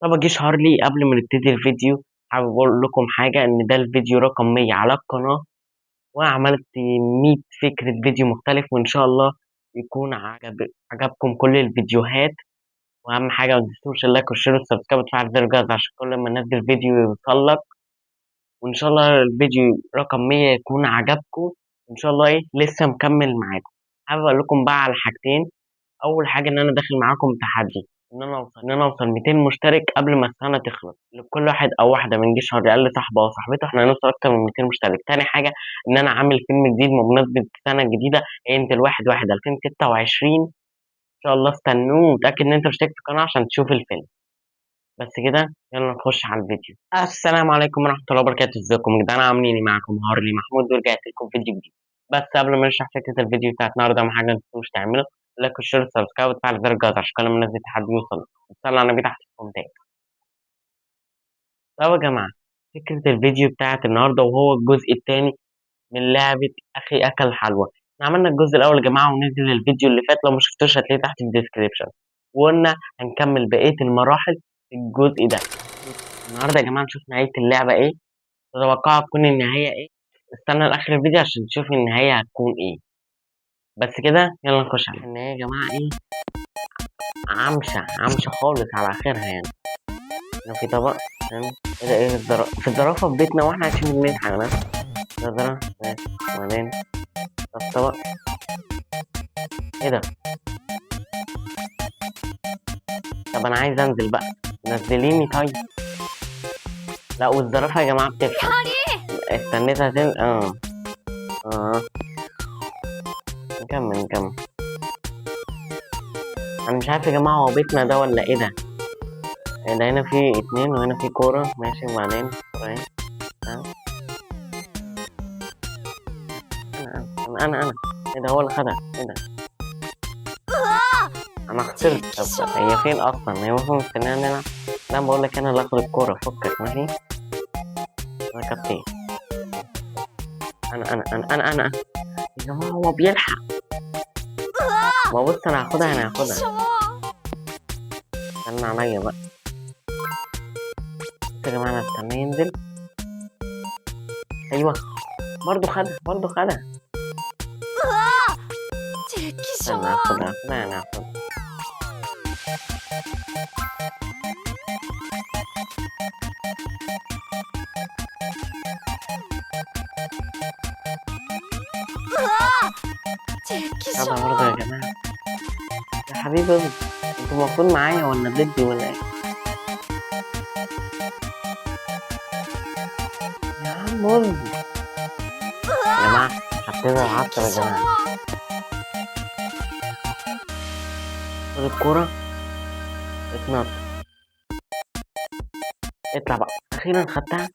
طب اجي شهر لي قبل ما نبتدي الفيديو، حابب اقول لكم حاجه ان ده الفيديو رقم 100 على القناه. وانا عملت 100 فكره فيديو مختلف، وان شاء الله يكون عجبكم كل الفيديوهات. واهم حاجه ما تنسوش اللايك والشير والسبسكرايب وتفعل زر الجرس عشان كل ما انزل فيديو يوصل لك. وان شاء الله الفيديو رقم 100 يكون عجبكم. ان شاء الله لسه مكمل معاكم. حابب اقول لكم بقى على حاجتين. اول حاجه ان انا داخل معاكم تحدي، ان انا اوصل 200 مشترك قبل ما السنه تخلص، لكل واحد او واحده من جيش شهر قال صاحبه او صاحبته احنا هنوصل اكتر من 200 مشترك. تاني حاجه ان انا عامل فيلم جديد بمناسبه السنه الجديده، هينزل 1/1/2026. ان شاء الله استنوه، متاكد ان انت مشترك في القناه عشان تشوف الفيلم. بس كده، يلا نخش على الفيديو. السلام عليكم ورحمه الله وبركاته، ازيكم يا جدعان؟ عاملين ايه؟ معاكم هارلي محمود، ورجعت لكم فيديو جديد. بس قبل ما نشرح فكره الفيديو بتاعت النهارده، اهم حاجه ما تنسوش تعملوا لايك وشير وسبسكرايب وتفعل زر الجرس عشان كل ما ننزل تحدي يوصل. صلى على النبي تحت في الكومنتات. طب يا جماعه، فكره الفيديو بتاعت النهارده وهو الجزء الثاني من لعبه اخي اكل حلوى. احنا عملنا الجزء الاول يا جماعه ونزل الفيديو اللي فات، لو ما شفتوش هتلاقيه تحت في الديسكريبشن. وقلنا هنكمل بقيه المراحل في الجزء ده. النهارده يا جماعه نشوف نهايه اللعبه ايه. تتوقعوا تكون النهايه ايه؟ استنى لاخر الفيديو عشان تشوف النهايه هتكون ايه. بس كده يلا نخش على النهايه يا جماعه. ايه، عمشه عمشه خالص على اخرها يعني. هنا في طبق. تمام. ايه ده؟ ايه في الزرافه في بيتنا واحنا عايشين في الميت حاجه. ده ماشي. وبعدين ده الطبق. ايه ده؟ طب انا عايز انزل بقى، نزليني طيب. لا، والزرافه يا جماعه بتفهم. استنيتها اه نكمل. انا مش عارف يا جماعه هو بيتنا ده ولا ايه ده. إيه ده؟ هنا في اتنين وهنا في كوره ماشي. وبعدين كورة اهي. آه. انا ايه ده؟ هو اللي خدها. ايه ده؟ انا خسرت. طب هي فين اصلا؟ هي المفروض مستنيه نلعب. لا، بقول لك انا اللي اخد الكوره، فكك ماشي. انا كابتن. انا يا جماعه هو بيلحق. ما بص، انا هاخدها. استنى عليا بقى. بص يا جماعه، انا استنى ينزل. ايوه، برضه خدها. استنى هاخدها انا هاخدها. هذا برضه يا جماعه. يا حبيبي انتوا المفروض معايا ولا ضدي ولا ايه؟ يا عم ارضي. يا جماعه هبتدي العصر يا جماعه. خد الكوره. اتنط. اطلع بقى، اخيرا خدتها.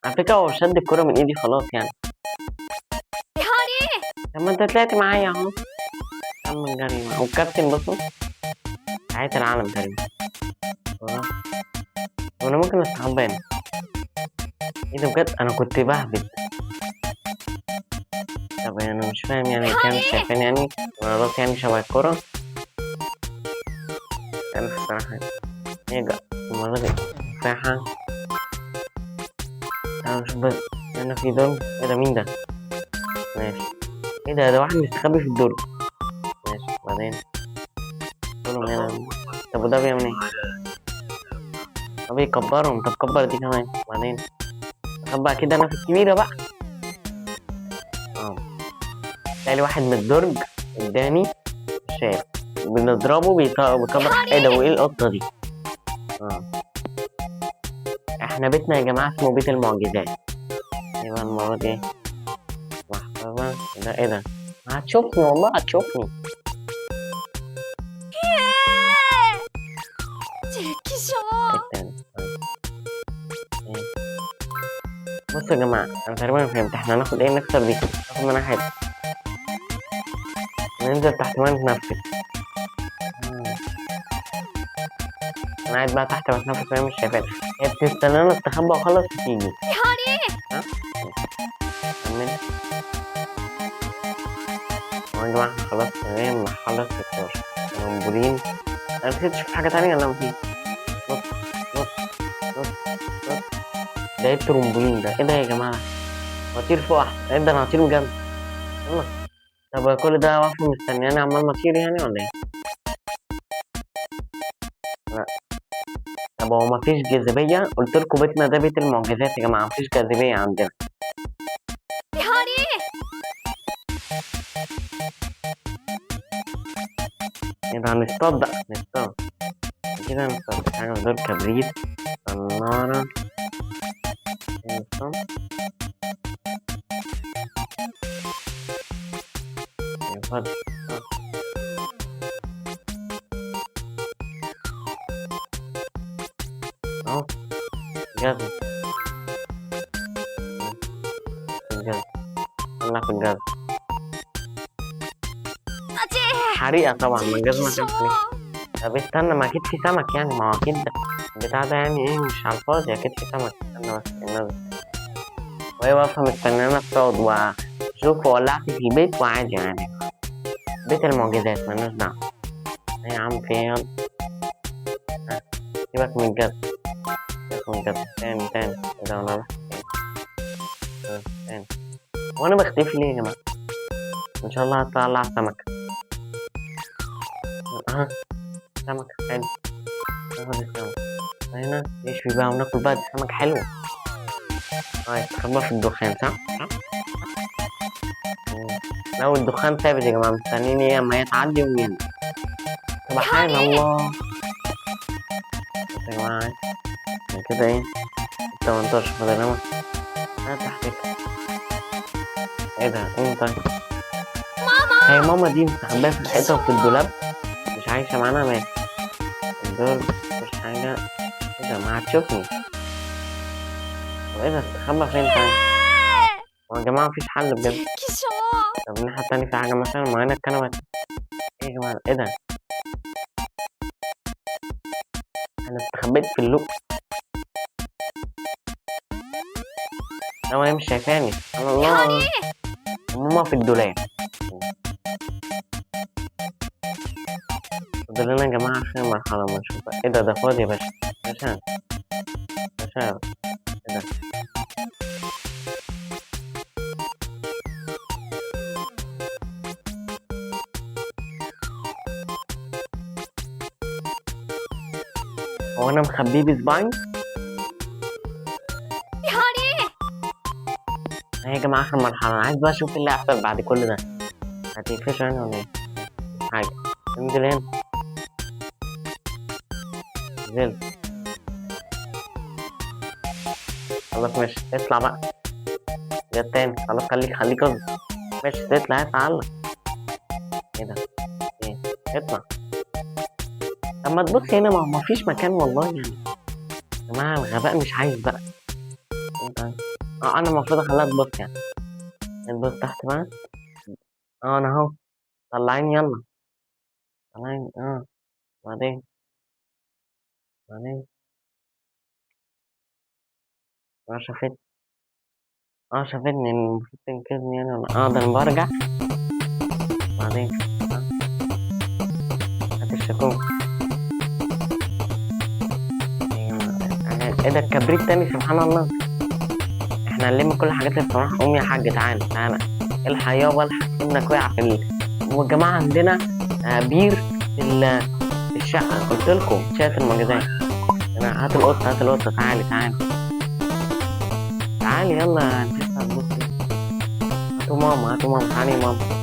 على فكره هو شد الكوره من ايدي خلاص يعني. طب ما انت طلعت معايا اهو. كمل جري معاه والكابتن. بصوا، حياة العالم تقريبا. ورا. وانا ممكن استخبى هنا. ايه ده بجد؟ انا كنت بهبد. طب انا مش فاهم يعني، كان مش شايفين يعني وانا راسي يعني شبه الكورة. انا في الصراحة ايه ده المرة دي مساحة. انا مش بس انا في دول. ايه ده؟ مين ده؟ ماشي. ايه ده واحد مستخبي في الدور. ماشي. وبعدين كلهم هنا. طب وده بيعمل ايه؟ طب يكبرهم. طب كبر دي كمان. وبعدين اخبى كده انا في الكبيرة بقى. اه، تلاقي واحد من الدرج قدامي مش شايف. بنضربه بيكبر. ايه ده؟ وايه القطة دي؟ احنا بيتنا يا جماعة اسمه بيت المعجزات. يبقى المرة دي محفظة. ده ايه ده؟ هتشوفني والله هتشوفني. التاني. بصوا يا جماعة، انا تقريبا فهمت. احنا هناخد ايه؟ نكسر دي، ناخد منها حاجة. ننزل تحت ما نتنفس. انا قاعد بقى تحت بتنفس وهي مش شايفاني. هي بتستنانا استخبى واخلص وتيجي. ها؟ كمل. يا جماعة احنا خلاص تمام. مرحلة 16. ترامبولين. أنا نسيت في حاجة تانية ولا مفيش؟ نط نط نط نط. ده ايه الترامبولين ده؟ ايه ده يا جماعة؟ هطير فوق أحسن. ايه ده، أنا هطير بجد. يلا. طب كل ده واقفة مستنياني عمال ما أطير يعني ولا ايه؟ لا. طب هو مفيش جاذبية؟ قلت لكم بيتنا ده بيت المعجزات يا جماعة، مفيش جاذبية عندنا. ايه ده، هنصطاد بقى، نصطاد كده، نصطاد حاجة من دول، كبريت، صنارة، نصطاد. فاضي. اهو جاز. الجاز. طلع في الجاز. حريقة طبعا، ما الجاز ما كانش ليه. طب استنى، ما اكيد في سمك يعني، ما هو اكيد ده البتاع ده يعني ايه، مش على الفاضي، اكيد في سمك. استنى بس الناس، وهي واقفة مستنيانا اصطاد وشوف ولعت في البيت وعادي يعني. بيت المعجزات مالناش دعوة. ايه يا عم، في ايه؟ يلا. سيبك من الجاز، سيبك من الجاز. تاني تاني كده وانا بحكي. تاني. وانا بختفي ليه يا جماعة؟ ان شاء الله هطلع سمكة. اها، سمك حلو. ناخد السمك هنا نشوي بقى وناكل بقى، دي سمك حلو. يستخبى في الدخان، صح؟ لو الدخان ثابت يا جماعة، مستنيين ايه اما يتعدي وينزل. سبحان الله. بس يا جماعة كده ايه، 18 فاضل. انا تحت كده. ايه ده، ايه طيب؟ هي ماما دي مستخبية في الحيطة وفي الدولاب، مش عايشة معانا، ماشي. الدول مش حاجة. ايه ده، ما هتشوفني. وايه ده، استخبى فين طيب؟ هو يا جماعة مفيش حل بجد. طب الناحية التانية في حاجة مثلا، ما هنا الكنبة. ايه يا جماعة، ايه ده؟ انا استخبيت في اللوك. هي مش شايفاني، سبحان الله. ماما في الدولاب. فاضل لنا يا جماعة آخر مرحلة، ما نشوف بقى. ايه ده، ده فاضي يا باشا. باشا باشا. ايه ده؟ هو انا مخبيه بصباعي؟ ايه يا جماعة آخر مرحلة، أنا عايز بقى أشوف اللي هيحصل بعد كل ده. هتقفشوا يعني ولا ايه؟ حاجة. انزل هنا. نزلت. خلاص ماشي، اطلع بقى. جت تاني، خلاص خليك قصدي. ماشي تطلع، اتعلق. ايه ده؟ ايه؟ اطلع. طب ما تبص هنا، ما مفيش مكان والله يعني. يا جماعة الغباء مش عايز بقى. انت انا المفروض اخليها تبص يعني. تبص تحت بقى. انا اهو. طلعيني يلا. طلعيني بعدين. بعدين. شافت. شافتني، المفروض تنقذني يعني ولا ده انا برجع. بعدين. هات الشاكوش. ايه ده، الكبريت تاني، سبحان الله. احنا هنلم كل الحاجات اللي بصراحة. قوم يا حاج، تعالى تعالى. الحق يابا، الحق ابنك وقع في والجماعة عندنا بير في في الشقة، قلت لكم شايف المعجزات. هات القطة، هات القطة، تعالي تعالي. تعالي يلا، انت لسه هتبصي. هاتوا ماما، هاتوا ماما، تعالي يا ماما.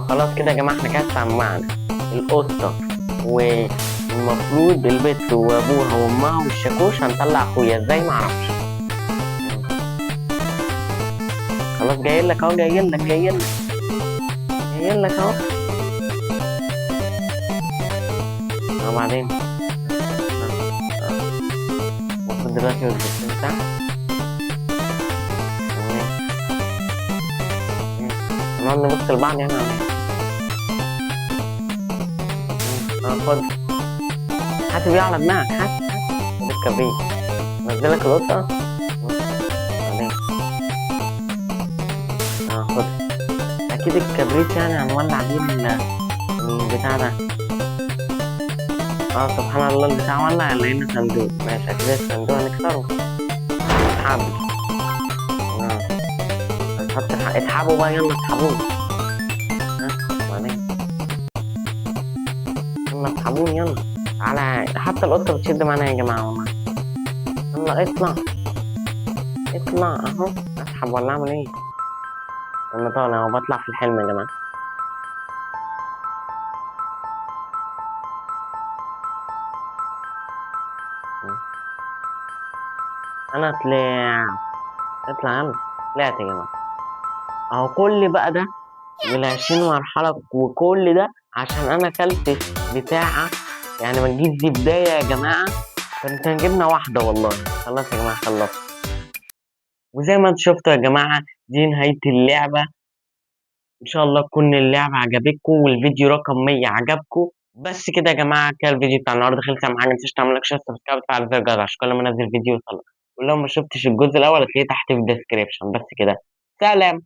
خلاص كده يا جماعة، احنا كده سمعنا القطة، والمفروض البت وابوها وامها والشاكوش. هنطلع اخويا ازاي، معرفش. خلاص جايلك اهو، جايلك جايلك جايلك اهو. وبعدين المفروض دلوقتي بتاع نقعد نبص لبعض يعني ولا ايه؟ خد. هات بيه على دماغك، هات الكبريت. نزلك القطة. بعدين خد. اكيد الكبريت يعني هنولع بيه البتاع ده. اه سبحان الله، البتاع ولع، لقينا صندوق. ماشي اكيد الصندوق هنكسره. حبل. اه هنحط اسحبوا بقى، يلا اسحبوني. ها وبعدين، يلا اسحبوني يلا. تعالى، حتى القطة بتشد معانا يا جماعة والله. يلا اطلع، اطلع اهو. اسحب ولا اعمل ايه؟ انا طالع اهو، بطلع في الحلم يا جماعة. انا طلع. اطلع يلا. طلعت يا جماعة. اهو كل بقى ده وال20 مرحلة وكل ده عشان انا كلت بتاعة. يعني ما تجيش دي بداية يا جماعة. كان جبنا واحدة والله. خلاص يا جماعة خلصت. وزي ما انتم شفتوا يا جماعة، دي نهاية اللعبة. ان شاء الله تكون اللعبة عجبتكم والفيديو رقم 100 عجبكم. بس كده يا جماعة، كده الفيديو بتاع النهاردة خلص. اهم حاجة متنساش تعمل لايك، شير، سبسكرايب، وتفعل زر الجرس عشان كل ما انزل فيديو يوصلك. ولو ما شفتش الجزء الاول هتلاقيه تحت في الديسكريبشن. بس كده، سلام.